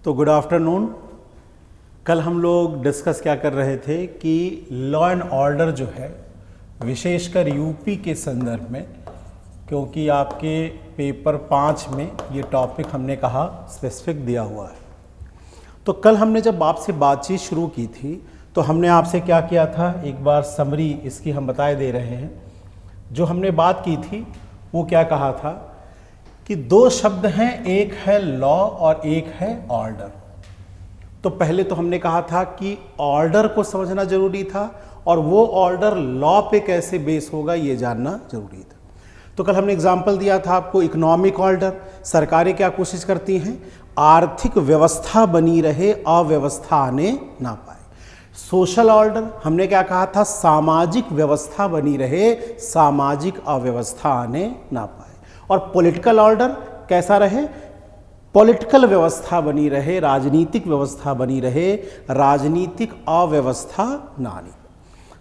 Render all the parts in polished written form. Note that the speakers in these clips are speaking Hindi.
तो गुड आफ्टरनून। कल हम लोग डिस्कस क्या कर रहे थे कि लॉ एंड ऑर्डर जो है विशेषकर यूपी के संदर्भ में, क्योंकि आपके पेपर 5 में ये टॉपिक हमने कहा स्पेसिफिक दिया हुआ है। तो कल हमने जब आपसे बातचीत शुरू की थी तो हमने आपसे क्या किया था, एक बार समरी इसकी हम बताए दे रहे हैं। जो हमने बात की थी वो क्या कहा था कि दो शब्द हैं, एक है लॉ और एक है ऑर्डर। तो पहले तो हमने कहा था कि ऑर्डर को समझना जरूरी था और वो ऑर्डर लॉ पे कैसे बेस होगा ये जानना जरूरी था। तो कल हमने एग्जाम्पल दिया था आपको, इकोनॉमिक ऑर्डर, सरकारें क्या कोशिश करती हैं, आर्थिक व्यवस्था बनी रहे, अव्यवस्था आने ना पाए। सोशल ऑर्डर हमने क्या कहा था, सामाजिक व्यवस्था बनी रहे, सामाजिक अव्यवस्था आने ना पाए। और पॉलिटिकल ऑर्डर कैसा रहे, पॉलिटिकल व्यवस्था बनी रहे, राजनीतिक व्यवस्था बनी रहे, राजनीतिक अव्यवस्था ना आने।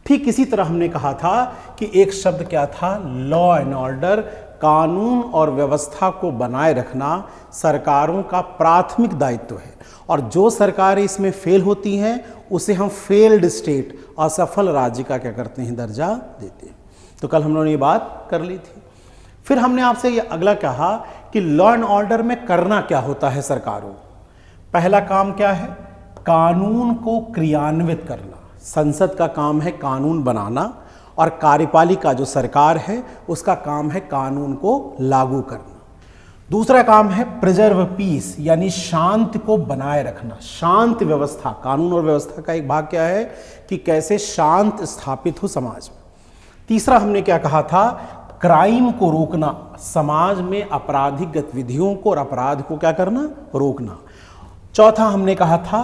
ठीक इसी तरह हमने कहा था कि एक शब्द क्या था, लॉ एंड ऑर्डर, कानून और व्यवस्था को बनाए रखना सरकारों का प्राथमिक दायित्व है और जो सरकारें इसमें फेल होती हैं उसे हम फेल्ड स्टेट, असफल राज्य का क्या करते हैं, दर्जा देते हैं। तो कल हम लोगों ने ये बात कर ली थी। फिर हमने आपसे ये अगला कहा कि लॉ एंड ऑर्डर में करना क्या होता है सरकारों। पहला काम क्या है, कानून को क्रियान्वित करना। संसद का काम है कानून बनाना और कार्यपालिका जो सरकार है उसका काम है कानून को लागू करना। दूसरा काम है प्रिजर्व पीस, यानी शांति को बनाए रखना, शांत व्यवस्था। कानून और व्यवस्था का एक भाग क्या है कि कैसे शांत स्थापित हो समाज में। तीसरा हमने क्या कहा था, क्राइम को रोकना, समाज में आपराधिक गतिविधियों को और अपराध को क्या करना, रोकना। चौथा हमने कहा था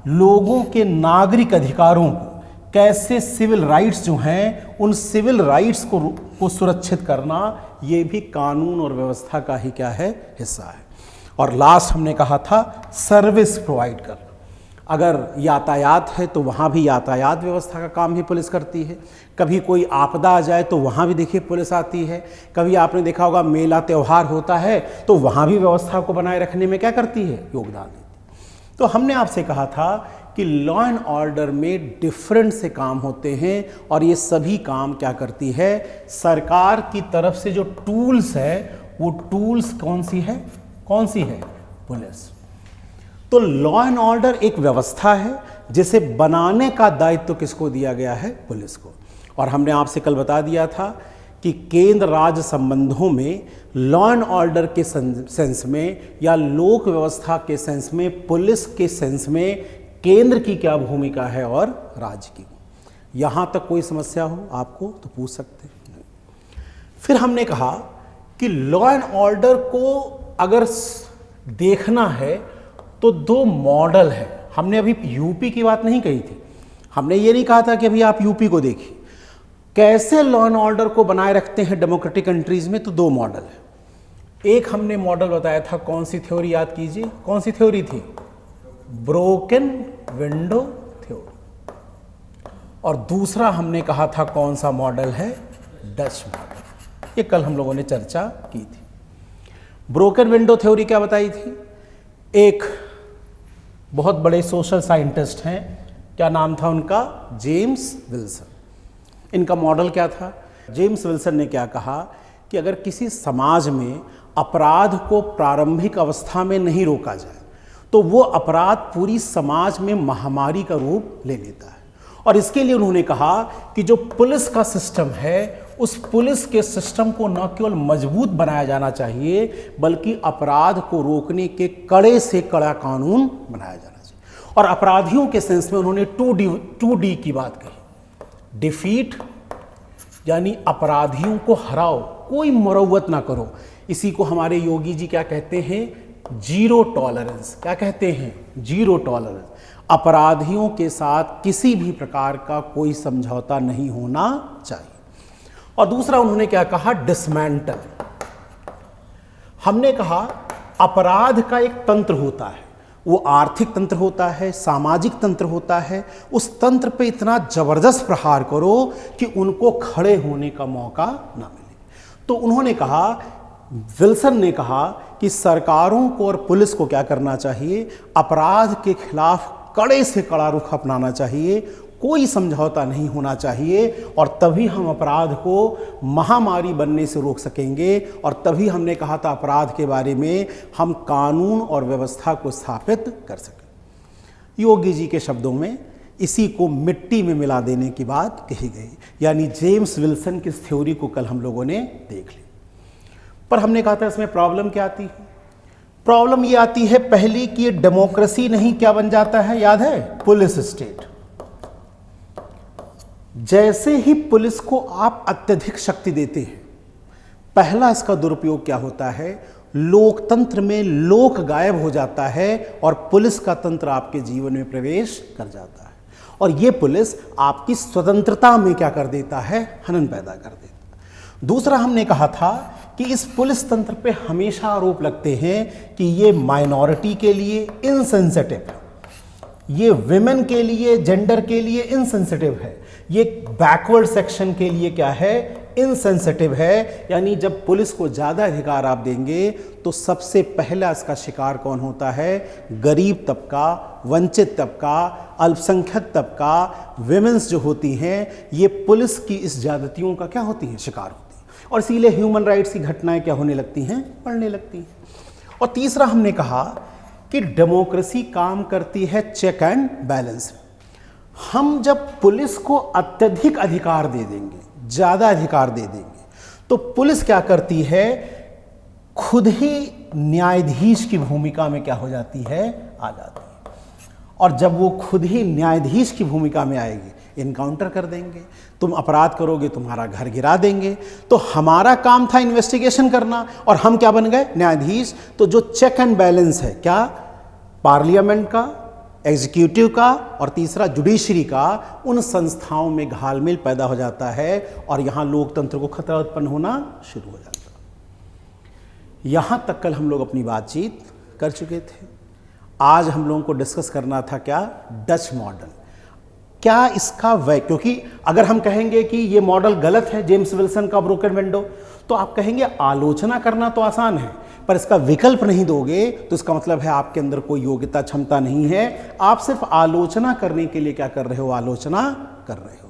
लोगों के नागरिक अधिकारों को, कैसे सिविल राइट्स जो हैं उन सिविल राइट्स को सुरक्षित करना, ये भी कानून और व्यवस्था का ही क्या है, हिस्सा है। और लास्ट हमने कहा था सर्विस प्रोवाइड करना। अगर यातायात है तो वहाँ भी यातायात व्यवस्था का काम ही पुलिस करती है। कभी कोई आपदा आ जाए तो वहाँ भी देखिए पुलिस आती है। कभी आपने देखा होगा मेला त्यौहार होता है तो वहाँ भी व्यवस्था को बनाए रखने में क्या करती है, योगदान देती है। तो हमने आपसे कहा था कि लॉ एंड ऑर्डर में डिफरेंट से काम होते हैं और ये सभी काम क्या करती है, सरकार की तरफ से जो टूल्स है वो टूल्स कौन सी है, पुलिस। तो लॉ एंड ऑर्डर एक व्यवस्था है जिसे बनाने का दायित्व किसको दिया गया है, पुलिस को। और हमने आपसे कल बता दिया था कि केंद्र राज्य संबंधों में लॉ एंड ऑर्डर के सेंस में या लोक व्यवस्था के सेंस में, पुलिस के सेंस में केंद्र की क्या भूमिका है और राज्य की। यहाँ तक कोई समस्या हो आपको तो पूछ सकते हैं। फिर हमने कहा कि लॉ एंड ऑर्डर को अगर देखना है तो दो मॉडल है। हमने अभी यूपी की बात नहीं कही थी, हमने ये नहीं कहा था कि अभी आप यूपी को देखिए कैसे लॉ एंड ऑर्डर को बनाए रखते हैं डेमोक्रेटिक कंट्रीज में। तो दो मॉडल है। एक हमने मॉडल बताया था, कौन सी थ्योरी याद कीजिए, कौन सी थ्योरी थी, ब्रोकन विंडो थ्योरी। और दूसरा हमने कहा था कौन सा मॉडल है, डच मॉडल। ये कल हम लोगों ने चर्चा की थी। ब्रोकन विंडो थ्योरी क्या बताई थी, एक बहुत बड़े सोशल साइंटिस्ट हैं, क्या नाम था उनका, जेम्स विल्सन। इनका मॉडल क्या था, जेम्स विल्सन ने क्या कहा कि अगर किसी समाज में अपराध को प्रारंभिक अवस्था में नहीं रोका जाए तो वो अपराध पूरी समाज में महामारी का रूप ले लेता है। और इसके लिए उन्होंने कहा कि जो पुलिस का सिस्टम है उस पुलिस के सिस्टम को न केवल मजबूत बनाया जाना चाहिए बल्कि अपराध को रोकने के कड़े से कड़ा कानून बनाया जाना चाहिए। और अपराधियों के सेंस में उन्होंने 2D की बात कही, डिफीट यानी अपराधियों को हराओ, कोई मुरव्वत ना करो। इसी को हमारे योगी जी क्या कहते हैं, जीरो टॉलरेंस। क्या कहते हैं, जीरो टॉलरेंस। अपराधियों के साथ किसी भी प्रकार का कोई समझौता नहीं होना चाहिए। और दूसरा उन्होंने क्या कहा, डिसमेंटल। हमने कहा अपराध का एक तंत्र होता है, वो आर्थिक तंत्र होता है, सामाजिक तंत्र होता है। उस तंत्र पे इतना जबरदस्त प्रहार करो कि उनको खड़े होने का मौका ना मिले। तो उन्होंने कहा विल्सन ने कहा कि सरकारों को और पुलिस को क्या करना चाहिए, अपराध के खिलाफ कड़े से कड़ा रुख अपनाना चाहिए, कोई समझौता नहीं होना चाहिए, और तभी हम अपराध को महामारी बनने से रोक सकेंगे। और तभी हमने कहा था अपराध के बारे में हम कानून और व्यवस्था को स्थापित कर सकें। योगी जी के शब्दों में इसी को मिट्टी में मिला देने की बात कही गई, यानी जेम्स विल्सन की इस थ्योरी को कल हम लोगों ने देख लिया। पर हमने कहा था इसमें प्रॉब्लम क्या आती है? प्रॉब्लम ये आती है पहली कि ये डेमोक्रेसी नहीं क्या बन जाता है, याद है, पुलिस स्टेट। जैसे ही पुलिस को आप अत्यधिक शक्ति देते हैं, पहला इसका दुरुपयोग क्या होता है, लोकतंत्र में लोक गायब हो जाता है और पुलिस का तंत्र आपके जीवन में प्रवेश कर जाता है। और ये पुलिस आपकी स्वतंत्रता में क्या कर देता है, हनन पैदा कर देता है। दूसरा हमने कहा था कि इस पुलिस तंत्र पे हमेशा आरोप लगते हैं कि ये माइनॉरिटी के लिए इनसेंसिटिव है, ये विमेन के लिए, जेंडर के लिए इनसेंसिटिव है, ये बैकवर्ड सेक्शन के लिए क्या है, इनसेंसिटिव है। यानी जब पुलिस को ज़्यादा अधिकार आप देंगे तो सबसे पहला इसका शिकार कौन होता है, गरीब तबका, वंचित तबका, अल्पसंख्यक तबका, विमेंस जो होती हैं, ये पुलिस की इस ज्यादतियों का क्या होती हैं, शिकार होती हैं। और इसीलिए ह्यूमन राइट्स की घटनाएं क्या होने लगती हैं, बढ़ने लगती हैं। और तीसरा हमने कहा कि डेमोक्रेसी काम करती है चेक एंड बैलेंस। हम जब पुलिस को अत्यधिक अधिकार दे देंगे, ज़्यादा अधिकार दे देंगे, तो पुलिस क्या करती है, खुद ही न्यायाधीश की भूमिका में क्या हो जाती है, आ जाती है। और जब वो खुद ही न्यायाधीश की भूमिका में आएगी, इनकाउंटर कर देंगे, तुम अपराध करोगे, तुम्हारा घर गिरा देंगे। तो हमारा काम था इन्वेस्टिगेशन करना और हम क्या बन गए, न्यायाधीश। तो जो चेक एंड बैलेंस है क्या, पार्लियामेंट का, एग्जीक्यूटिव का और तीसरा जुडिशरी का, उन संस्थाओं में घालमेल पैदा हो जाता है और यहां लोकतंत्र को खतरा उत्पन्न होना शुरू हो जाता है। यहां तक कल हम लोग अपनी बातचीत कर चुके थे। आज हम लोगों को डिस्कस करना था क्या, डच मॉडल। क्या इसका क्योंकि अगर हम कहेंगे कि ये मॉडल गलत है, जेम्स विल्सन का ब्रोकन विंडो, तो आप कहेंगे आलोचना करना तो आसान है, पर इसका विकल्प नहीं दोगे तो इसका मतलब है आपके अंदर कोई योग्यता, क्षमता नहीं है। आप सिर्फ आलोचना करने के लिए क्या कर रहे हो, आलोचना कर रहे हो।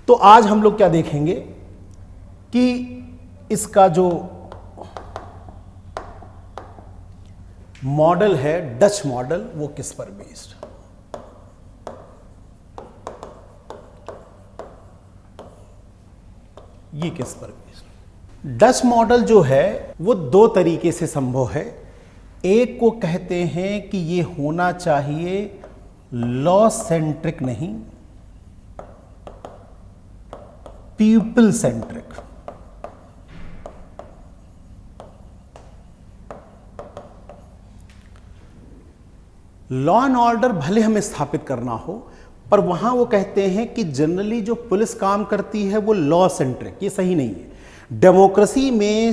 तो आज हम लोग क्या देखेंगे कि इसका जो मॉडल है, डच मॉडल, वो किस पर बेस्ड। ये किस पर बेस्ड। डच मॉडल जो है वो दो तरीके से संभव है। एक को कहते हैं कि ये होना चाहिए लॉ सेंट्रिक नहीं, people centric. Law and order भले हमें स्थापित करना हो, पर वहां वो कहते हैं कि जनरली जो पुलिस काम करती है वो लॉ सेंट्रिक। ये सही नहीं है। डेमोक्रेसी में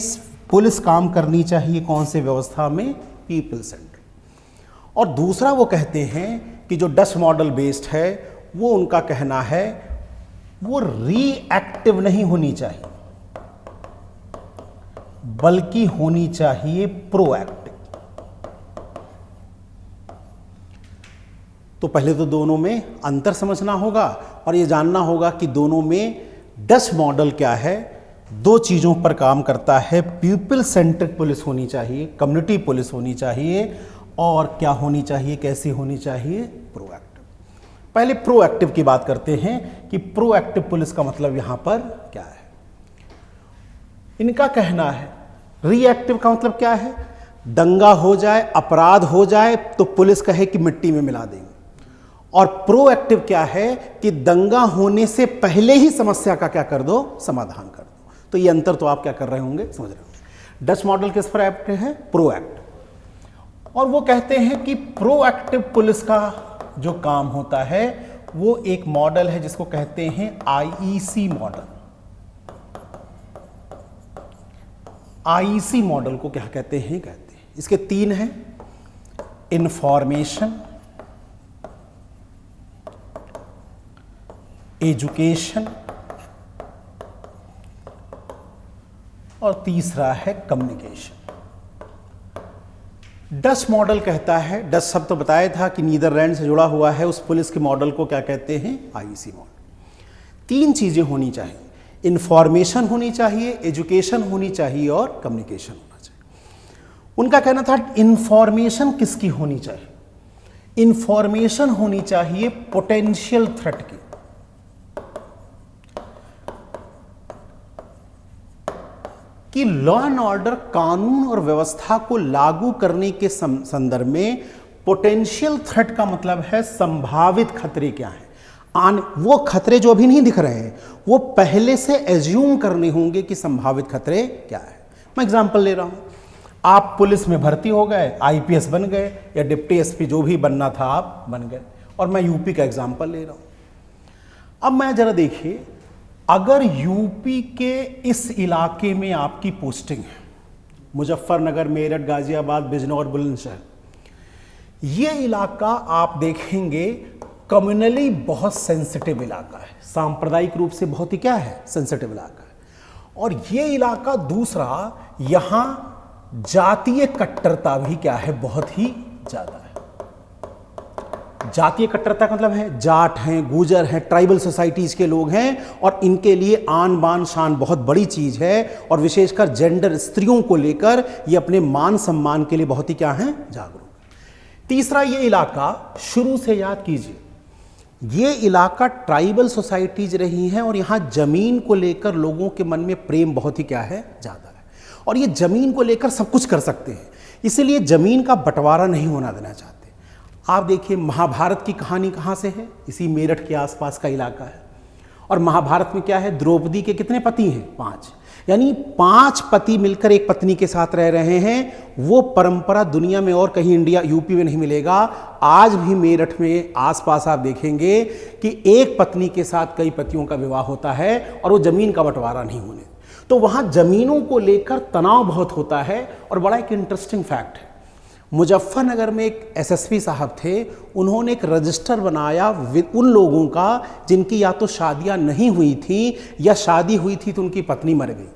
पुलिस काम करनी चाहिए कौन से व्यवस्था में, पीपल सेंट्रिक। और दूसरा वो कहते हैं कि जो डच मॉडल बेस्ड है, वो उनका कहना है वो रिएक्टिव नहीं होनी चाहिए, बल्कि होनी चाहिए प्रोएक्टिव। तो पहले तो दोनों में अंतर समझना होगा और ये जानना होगा कि दोनों में डच मॉडल क्या है। दो चीज़ों पर काम करता है, पीपल सेंट्रिक पुलिस होनी चाहिए, कम्युनिटी पुलिस होनी चाहिए, और क्या होनी चाहिए, कैसी होनी चाहिए, प्रोएक्टिव। पहले प्रोएक्टिव की बात करते हैं कि प्रोएक्टिव पुलिस का मतलब यहां पर क्या है। इनका कहना है रिएक्टिव का मतलब क्या है, दंगा हो जाए, अपराध हो जाए तो पुलिस कहे कि मिट्टी में मिला देंगे। और प्रोएक्टिव क्या है कि दंगा होने से पहले ही समस्या का क्या कर दो, समाधान कर दो। तो ये अंतर तो आप क्या कर रहे होंगे, समझ रहे होंगे। डच मॉडल किस पर एक्टिव है, प्रोएक्टिव। और वो कहते हैं कि प्रोएक्टिव पुलिस का जो काम होता है वो एक मॉडल है जिसको कहते हैं आईईसी मॉडल। आईईसी मॉडल को क्या कहते हैं, इसके तीन हैं, इंफॉर्मेशन, एजुकेशन और तीसरा है कम्युनिकेशन। डच मॉडल कहता है, डच शब्द तो बताया था कि नीदरलैंड से जुड़ा हुआ है, उस पुलिस के मॉडल को क्या कहते हैं, आईसी मॉडल। 3 चीजें होनी चाहिए, इंफॉर्मेशन होनी चाहिए, एजुकेशन होनी चाहिए और कम्युनिकेशन होना चाहिए। उनका कहना था इंफॉर्मेशन किसकी होनी चाहिए, इंफॉर्मेशन होनी चाहिए पोटेंशियल थ्रेट की। कि लॉ एंड ऑर्डर, कानून और व्यवस्था को लागू करने के संदर्भ में पोटेंशियल थ्रेट का मतलब है संभावित खतरे क्या हैं। वो खतरे जो अभी नहीं दिख रहे हैं, वो पहले से एज्यूम करने होंगे कि संभावित खतरे क्या है। मैं एग्जांपल ले रहा हूं, आप पुलिस में भर्ती हो गए, आईपीएस बन गए या डिप्टी एसपी जो भी बनना था आप बन गए, और मैं यूपी का एग्जांपल ले रहा हूं। अब मैं जरा देखिए, अगर यूपी के इस इलाके में आपकी पोस्टिंग है, मुजफ्फरनगर, मेरठ, गाजियाबाद, बिजनौर, बुलंदशहर, ये इलाका आप देखेंगे कम्युनली बहुत सेंसिटिव इलाका है, सांप्रदायिक रूप से बहुत ही क्या है, सेंसिटिव इलाका है। और ये इलाका दूसरा, यहां जातीय कट्टरता भी क्या है, बहुत ही ज्यादा है। जातीय कट्टरता का मतलब है जाट हैं, गुजर हैं, ट्राइबल सोसाइटीज के लोग हैं, और इनके लिए आन बान शान बहुत बड़ी चीज है, और विशेषकर जेंडर, स्त्रियों को लेकर ये अपने मान सम्मान के लिए बहुत ही क्या है, जागरूक। तीसरा, ये इलाका शुरू से याद कीजिए, ये इलाका ट्राइबल सोसाइटीज रही हैं, और यहां जमीन को लेकर लोगों के मन में प्रेम बहुत ही क्या है, ज्यादा है, और ये जमीन को लेकर सब कुछ कर सकते हैं, इसलिए जमीन का बंटवारा नहीं होना देना चाहते। आप देखिए, महाभारत की कहानी कहाँ से है, इसी मेरठ के आसपास का इलाका है। और महाभारत में क्या है, द्रौपदी के कितने पति हैं, 5, यानी 5 पति मिलकर एक पत्नी के साथ रह रहे हैं। वो परंपरा दुनिया में और कहीं इंडिया, यूपी में नहीं मिलेगा। आज भी मेरठ में आसपास आप देखेंगे कि एक पत्नी के साथ कई पतियों का विवाह होता है, और वो जमीन का बंटवारा नहीं होने। तो वहां जमीनों को लेकर तनाव बहुत होता है। और बड़ा एक इंटरेस्टिंग फैक्ट है, मुजफ्फरनगर में एक एसएसपी साहब थे, उन्होंने एक रजिस्टर बनाया उन लोगों का जिनकी या तो शादियां नहीं हुई थी या शादी हुई थी तो उनकी पत्नी मर गई।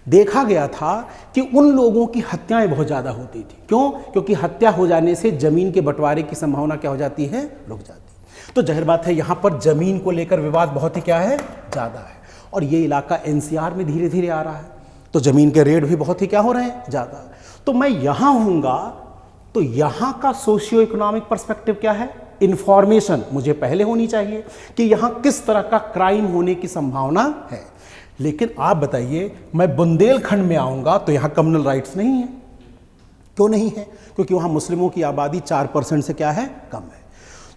देखा गया था कि उन लोगों की हत्याएं बहुत ज़्यादा होती थी। क्यों? क्योंकि हत्या हो जाने से जमीन के बंटवारे की संभावना क्या हो जाती है, रुक जाती। तो जाहिर बात है यहाँ पर जमीन को लेकर विवाद बहुत ही क्या है, ज़्यादा है। और ये इलाका एनसीआर में धीरे धीरे आ रहा है, तो जमीन के रेट भी बहुत ही क्या हो रहे हैं, ज़्यादा। तो मैं यहाँ हूँगा तो यहां का सोशियो इकोनॉमिक पर्सपेक्टिव क्या है, इंफॉर्मेशन मुझे पहले होनी चाहिए कि यहां किस तरह का क्राइम होने की संभावना है। लेकिन आप बताइए, मैं बुंदेलखंड में आऊंगा तो यहां कम्युनल राइट्स नहीं है। क्यों नहीं है? क्योंकि वहां मुस्लिमों की आबादी 4% से क्या है, कम है।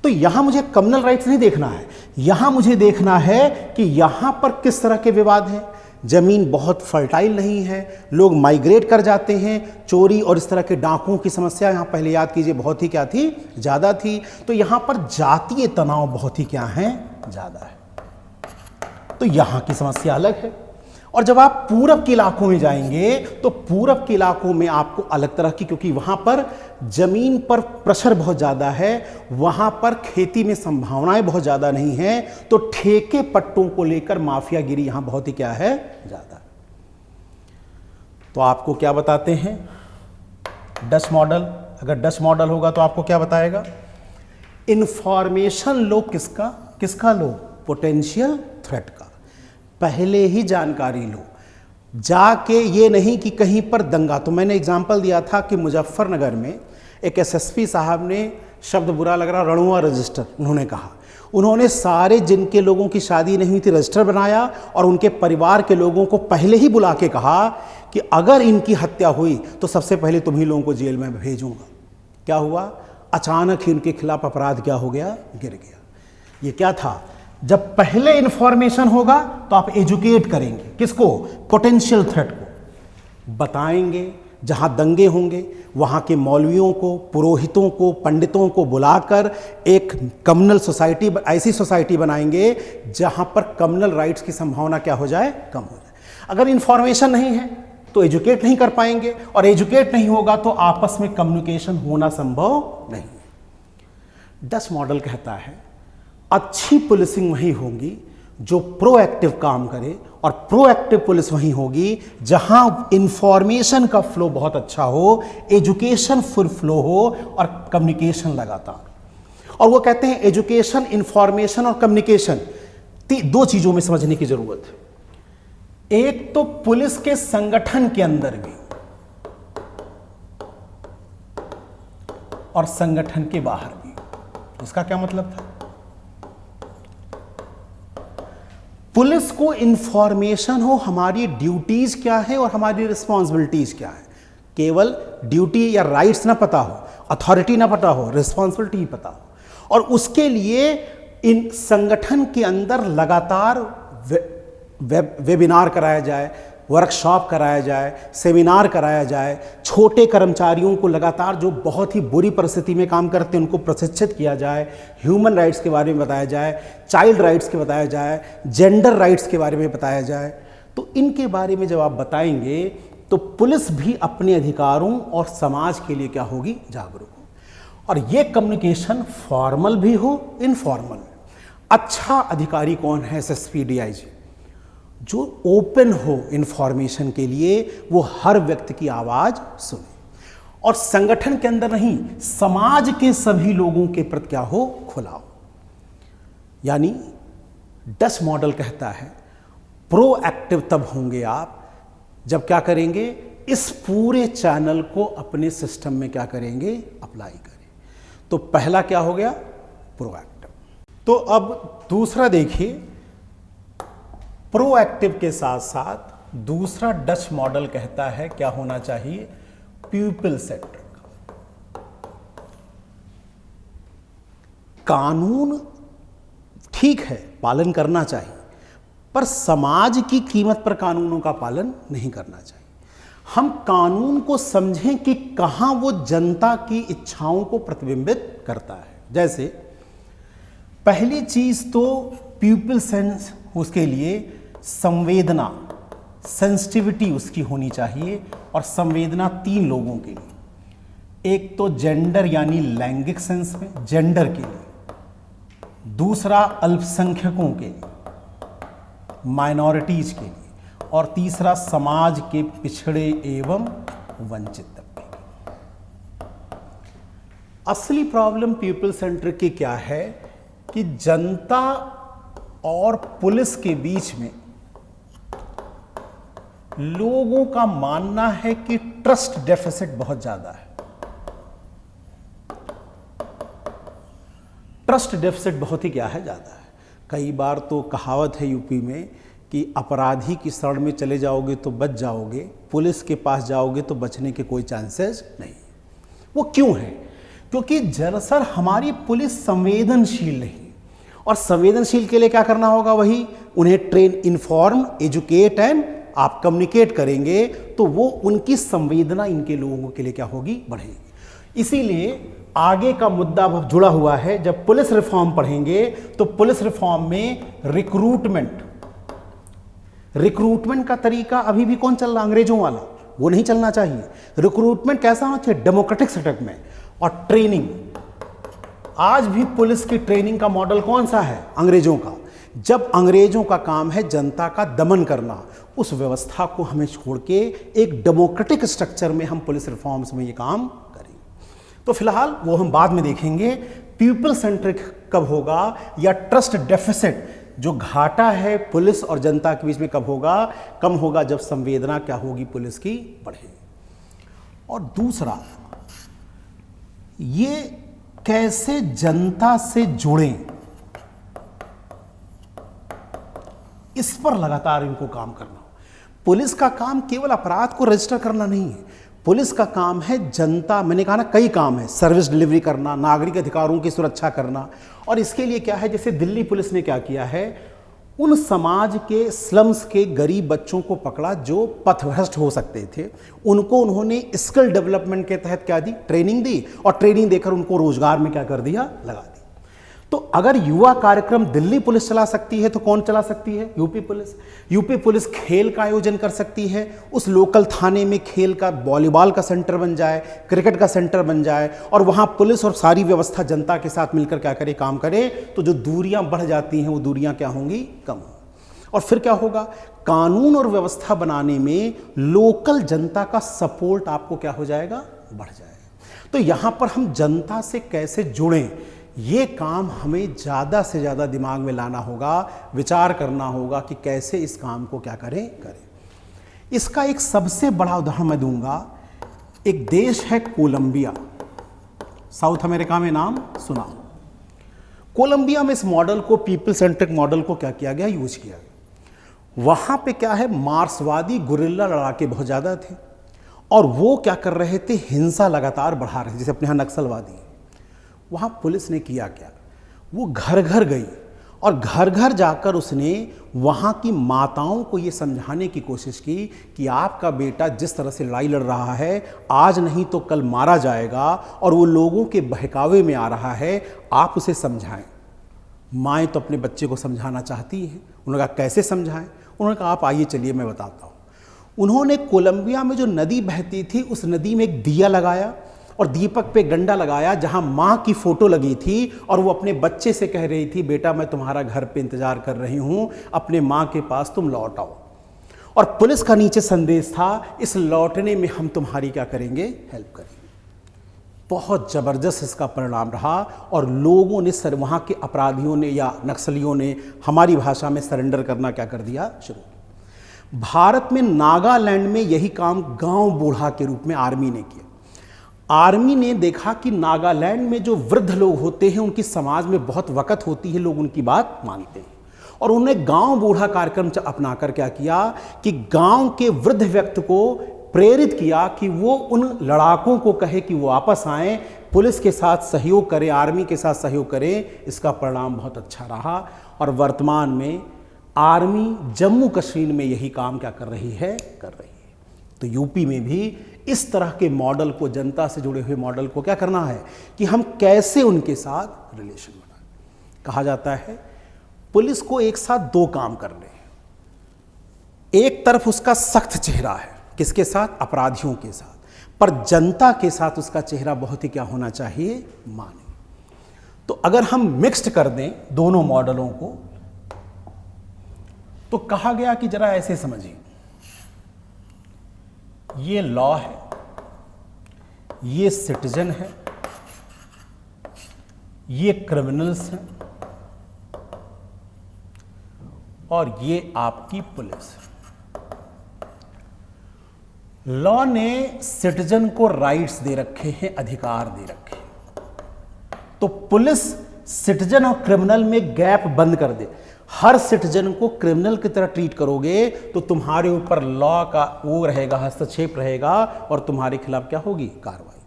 तो यहां मुझे कम्युनल राइट्स नहीं देखना है, यहां मुझे देखना है कि यहां पर किस तरह के विवाद हैं। जमीन बहुत फर्टाइल नहीं है, लोग माइग्रेट कर जाते हैं, चोरी और इस तरह के डाकुओं की समस्या यहाँ पहले याद कीजिए बहुत ही क्या थी, ज़्यादा थी। तो यहाँ पर जातीय तनाव बहुत ही क्या है, ज़्यादा है। तो यहाँ की समस्या अलग है। और जब आप पूरब के इलाकों में जाएंगे तो पूरब के इलाकों में आपको अलग तरह की, क्योंकि वहाँ पर जमीन पर प्रेशर बहुत ज़्यादा है, वहाँ पर खेती में संभावनाएं बहुत ज़्यादा नहीं हैं, तो ठेके पट्टों को लेकर माफियागिरी यहाँ बहुत ही क्या है, ज़्यादा। तो आपको क्या बताते हैं डच मॉडल? अगर डच मॉडल होगा तो आपको क्या बताएगा? इंफॉर्मेशन लो किसका लो? पोटेंशियल थ्रेट का। पहले ही जानकारी लो, जाके ये नहीं कि कहीं पर दंगा। तो मैंने एग्जाम्पल दिया था कि मुजफ्फरनगर में एक एसएसपी साहब ने, शब्द बुरा लग रहा, रणुआ रजिस्टर उन्होंने कहा, उन्होंने सारे जिनके लोगों की शादी नहीं हुई थी रजिस्टर बनाया और उनके परिवार के लोगों को पहले ही बुला के कहा कि अगर इनकी हत्या हुई तो सबसे पहले तुम्ही लोगों को जेल में भेजूंगा। क्या हुआ? अचानक ही उनके खिलाफ अपराध क्या हो गया, गिर गया। ये क्या था? जब पहले इंफॉर्मेशन होगा तो आप एजुकेट करेंगे किसको? पोटेंशियल थ्रेट को बताएंगे। जहां दंगे होंगे वहां के मौलवियों को, पुरोहितों को, पंडितों को बुलाकर एक कम्युनल सोसाइटी, ऐसी सोसाइटी बनाएंगे जहां पर कम्युनल राइट्स की संभावना क्या हो जाए, कम हो जाए। अगर इंफॉर्मेशन नहीं है तो एजुकेट नहीं कर पाएंगे, और एजुकेट नहीं होगा तो आपस में कम्युनिकेशन होना संभव नहीं। डच मॉडल कहता है अच्छी पुलिसिंग वही होगी जो प्रोएक्टिव काम करे, और प्रोएक्टिव पुलिस वहीं होगी जहां इंफॉर्मेशन का फ्लो बहुत अच्छा हो, एजुकेशन फुल फ्लो हो और कम्युनिकेशन लगातार। और वो कहते हैं एजुकेशन, इंफॉर्मेशन और कम्युनिकेशन, दो चीजों में समझने की जरूरत है। एक तो पुलिस के संगठन के अंदर भी और संगठन के बाहर भी। उसका क्या मतलब था? पुलिस को इंफॉर्मेशन हो हमारी ड्यूटीज क्या है और हमारी रिस्पॉन्सिबिलिटीज क्या है। केवल ड्यूटी या राइट्स ना पता हो, अथॉरिटी ना पता हो, रिस्पॉन्सिबिलिटी ही पता हो, और उसके लिए इन संगठन के अंदर लगातार वेबिनार कराया जाए, वर्कशॉप कराया जाए, सेमिनार कराया जाए, छोटे कर्मचारियों को लगातार जो बहुत ही बुरी परिस्थिति में काम करते हैं उनको प्रशिक्षित किया जाए, ह्यूमन राइट्स के बारे में बताया जाए, चाइल्ड राइट्स के बताया जाए, जेंडर राइट्स के बारे में बताया जाए। तो इनके बारे में जब आप बताएंगे तो पुलिस भी अपने अधिकारों और समाज के लिए क्या होगी, जागरूक हो। और ये कम्युनिकेशन फॉर्मल भी हो, इनफॉर्मल। अच्छा अधिकारी कौन है? एसएसपी, डीआईजी, जो ओपन हो इंफॉर्मेशन के लिए, वो हर व्यक्ति की आवाज सुने और संगठन के अंदर नहीं, समाज के सभी लोगों के प्रति क्या हो, खुला हो। यानी डच मॉडल कहता है प्रोएक्टिव तब होंगे आप जब क्या करेंगे, इस पूरे चैनल को अपने सिस्टम में क्या करेंगे, अप्लाई करें। तो पहला क्या हो गया, प्रोएक्टिव। तो अब दूसरा देखिए, प्रोएक्टिव के साथ साथ दूसरा डच मॉडल कहता है क्या होना चाहिए, पीपल सेंट्रिक। कानून ठीक है, पालन करना चाहिए, पर समाज की कीमत पर कानूनों का पालन नहीं करना चाहिए। हम कानून को समझें कि कहां वो जनता की इच्छाओं को प्रतिबिंबित करता है। जैसे पहली चीज तो पीपल सेंस, उसके लिए संवेदना, सेंसिटिविटी उसकी होनी चाहिए। और संवेदना तीन लोगों के लिए, एक तो जेंडर यानी लैंगिक सेंस में, जेंडर के लिए, दूसरा अल्पसंख्यकों के लिए, माइनॉरिटीज के लिए, और तीसरा समाज के पिछड़े एवं वंचित तबके के। असली प्रॉब्लम पीपल सेंट्रिक की क्या है कि जनता और पुलिस के बीच में लोगों का मानना है कि ट्रस्ट डेफिसिट बहुत ज्यादा है। ट्रस्ट डेफिसिट बहुत ही क्या है, ज्यादा है। कई बार तो कहावत है यूपी में कि अपराधी की शरण में चले जाओगे तो बच जाओगे, पुलिस के पास जाओगे तो बचने के कोई चांसेस नहीं। वो क्यों है? क्योंकि दरअसल हमारी पुलिस संवेदनशील नहीं, और संवेदनशील के लिए क्या करना होगा, वही उन्हें ट्रेन, इन्फॉर्म, एजुकेट एंड आप कम्युनिकेट करेंगे तो वो उनकी संवेदना इनके लोगों के लिए क्या होगी, बढ़ेगी। इसीलिए आगे का मुद्दा जुड़ा हुआ है। जब पुलिस रिफॉर्म पढ़ेंगे तो पुलिस रिफॉर्म में रिक्रूटमेंट का तरीका अभी भी कौन चल रहा, अंग्रेजों वाला, वो नहीं चलना चाहिए। रिक्रूटमेंट कैसा होना चाहिए, डेमोक्रेटिक सेटअप में। और ट्रेनिंग, आज भी पुलिस की ट्रेनिंग का मॉडल कौन सा है, अंग्रेजों का। जब अंग्रेजों का काम है जनता का दमन करना, उस व्यवस्था को हमें छोड़ के एक डेमोक्रेटिक स्ट्रक्चर में हम पुलिस रिफॉर्म्स में ये काम करेंगे। तो फिलहाल वो हम बाद में देखेंगे। पीपल सेंट्रिक कब होगा, या ट्रस्ट डेफिसिट जो घाटा है पुलिस और जनता के बीच में कब होगा, कम होगा जब संवेदना क्या होगी, पुलिस की बढ़ेगी। और दूसरा, ये कैसे जनता से जुड़ें, इस पर लगातार इनको काम करना। पुलिस का काम केवल अपराध को रजिस्टर करना नहीं है, पुलिस का काम है जनता, मैंने कहा ना कई काम है, सर्विस डिलीवरी करना, नागरिक अधिकारों की सुरक्षा करना। और इसके लिए क्या है, जैसे दिल्ली पुलिस ने क्या किया है, उन समाज के स्लम्स के गरीब बच्चों को पकड़ा जो पथभ्रष्ट हो सकते थे, उनको उन्होंने स्किल डेवलपमेंट के तहत क्या दी, ट्रेनिंग दी, और ट्रेनिंग देकर उनको रोजगार में क्या कर दिया, लगा दी। तो अगर युवा कार्यक्रम दिल्ली पुलिस चला सकती है तो कौन चला सकती है? UP police. यूपी पुलिस खेल का आयोजन कर सकती है, उस लोकल थाने में खेल का, वॉलीबॉल का सेंटर बन जाए, क्रिकेट का सेंटर बन जाए, और वहाँ पुलिस और सारी व्यवस्था जनता के साथ मिलकर क्या करे, काम करे, तो जो दूरियां बढ़ जाती हैं वो दूरियां क्या होंगी, कम। और फिर क्या होगा, कानून और व्यवस्था बनाने में लोकल जनता का सपोर्ट आपको क्या हो जाएगा, बढ़ जाएगा। तो यहाँ पर हम जनता से कैसे जुड़ें, ये काम हमें ज़्यादा से ज़्यादा दिमाग में लाना होगा, विचार करना होगा कि कैसे इस काम को क्या करें। इसका एक सबसे बड़ा उदाहरण मैं दूंगा। एक देश है कोलंबिया, साउथ अमेरिका में, नाम सुना। कोलंबिया में इस मॉडल को, पीपल सेंट्रिक मॉडल को क्या किया गया, यूज किया गया। वहाँ पे क्या है, मार्क्सवादी गुरिल्ला लड़ाके बहुत ज़्यादा थे और वो क्या कर रहे थे, हिंसा लगातार बढ़ा रहे थे, जैसे अपने यहाँ नक्सलवादी। वहाँ पुलिस ने किया क्या, वो घर घर गई और घर घर जाकर उसने वहाँ की माताओं को ये समझाने की कोशिश की कि आपका बेटा जिस तरह से लड़ाई लड़ रहा है, आज नहीं तो कल मारा जाएगा और वो लोगों के बहकावे में आ रहा है, आप उसे समझाएं। माएँ तो अपने बच्चे को समझाना चाहती हैं। उन्होंने कहा कैसे समझाएं? उन्होंने कहा आप आइए चलिए मैं बताता हूँ। उन्होंने कोलंबिया में जो नदी बहती थी उस नदी में एक दिया लगाया और दीपक पे गंडा लगाया जहां माँ की फोटो लगी थी और वो अपने बच्चे से कह रही थी, बेटा मैं तुम्हारा घर पे इंतजार कर रही हूं, अपने माँ के पास तुम लौट आओ। और पुलिस का नीचे संदेश था, इस लौटने में हम तुम्हारी क्या करेंगे, हेल्प करेंगे। बहुत जबरदस्त इसका परिणाम रहा और लोगों ने वहाँ के अपराधियों ने या नक्सलियों ने हमारी भाषा में सरेंडर करना क्या कर दिया, शुरू। भारत में नागालैंड में यही काम गांव बूढ़ा के रूप में आर्मी ने किया। आर्मी ने देखा कि नागालैंड में जो वृद्ध लोग होते हैं उनकी समाज में बहुत वक़्त होती है, लोग उनकी बात मानते हैं, और उन्होंने गांव बूढ़ा कार्यक्रम अपनाकर क्या किया कि गांव के वृद्ध व्यक्ति को प्रेरित किया कि वो उन लड़ाकों को कहे कि वो वापस आएं, पुलिस के साथ सहयोग करें, आर्मी के साथ सहयोग करें। इसका परिणाम बहुत अच्छा रहा और वर्तमान में आर्मी जम्मू कश्मीर में यही काम क्या कर रही है, तो यूपी में भी इस तरह के मॉडल को, जनता से जुड़े हुए मॉडल को क्या करना है कि हम कैसे उनके साथ रिलेशन बनाएं। कहा जाता है पुलिस को एक साथ दो काम करने हैं। एक तरफ उसका सख्त चेहरा है, किसके साथ, अपराधियों के साथ, पर जनता के साथ उसका चेहरा बहुत ही क्या होना चाहिए, माने। तो अगर हम मिक्स्ड कर दें दोनों मॉडलों को तो कहा गया कि जरा ऐसे समझिए, ये लॉ है, ये सिटीजन है, ये क्रिमिनल्स हैं और ये आपकी पुलिस है। लॉ ने सिटीजन को राइट्स दे रखे हैं, अधिकार दे रखे हैं, तो पुलिस सिटीजन और क्रिमिनल में गैप बंद कर दे। हर सिटीजन को क्रिमिनल की तरह ट्रीट करोगे तो तुम्हारे ऊपर लॉ का वो रहेगा, हस्तक्षेप रहेगा और तुम्हारे खिलाफ क्या होगी, कार्रवाई।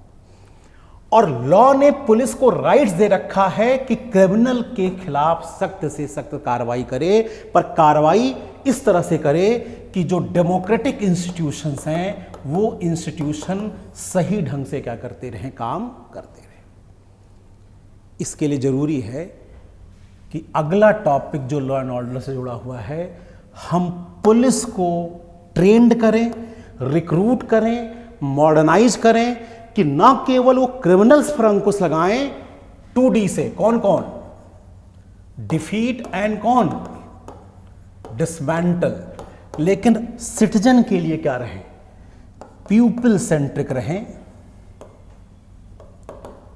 और लॉ ने पुलिस को राइट्स दे रखा है कि क्रिमिनल के खिलाफ सख्त से सख्त कार्रवाई करे, पर कार्रवाई इस तरह से करे कि जो डेमोक्रेटिक इंस्टीट्यूशंस हैं वो इंस्टीट्यूशन सही ढंग से क्या करते रहें, काम करते रहें। इसके लिए जरूरी है कि अगला टॉपिक जो लॉ एंड ऑर्डर से जुड़ा हुआ है, हम पुलिस को ट्रेंड करें, रिक्रूट करें, मॉडर्नाइज करें कि ना केवल वो क्रिमिनल्स पर अंकुश लगाएं 2D से, कौन कौन, डिफीट एंड कौन, डिसमेंटल, लेकिन सिटीजन के लिए क्या रहें, पीपल सेंट्रिक रहें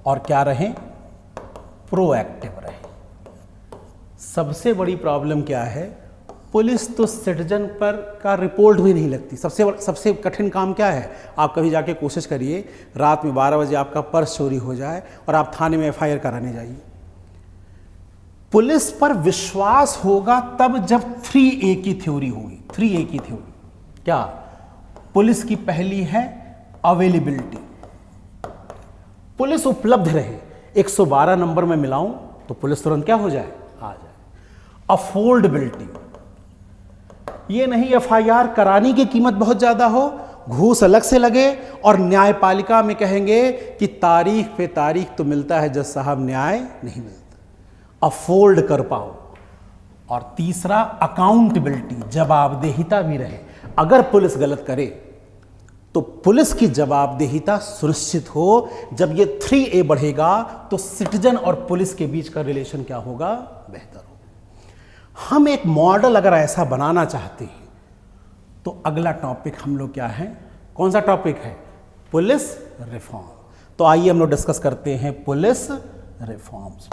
और क्या रहें, प्रोएक्टिव रहें। सबसे बड़ी प्रॉब्लम क्या है, पुलिस तो सिटीजन पर का रिपोर्ट भी नहीं लगती। सबसे कठिन काम क्या है, आप कभी जाके कोशिश करिए रात में 12 बजे आपका पर्स चोरी हो जाए और आप थाने में FIR कराने जाइए। पुलिस पर विश्वास होगा तब जब 3A की थ्योरी होगी। 3A की थ्योरी क्या, पुलिस की पहली है अवेलेबिलिटी, पुलिस उपलब्ध रहे। 112 नंबर में मिलाऊं तो पुलिस तुरंत क्या हो जाए, आ जाए। अफोर्डेबिलिटी, ये नहीं FIR कराने की कीमत बहुत ज्यादा हो, घूस अलग से लगे और न्यायपालिका में कहेंगे कि तारीख पे तारीख तो मिलता है जज साहब, न्याय नहीं मिलता। अफोर्ड कर पाओ, और तीसरा अकाउंटेबिलिटी, जवाबदेहिता भी रहे। अगर पुलिस गलत करे तो पुलिस की जवाबदेहिता सुनिश्चित हो। जब ये 3A बढ़ेगा तो सिटीजन और पुलिस के बीच का रिलेशन क्या होगा, बेहतर होगा। हम एक मॉडल अगर ऐसा बनाना चाहते हैं तो अगला टॉपिक हम लोग क्या है, कौन सा टॉपिक है, पुलिस रिफॉर्म। तो आइए हम लोग डिस्कस करते हैं पुलिस रिफॉर्म्स।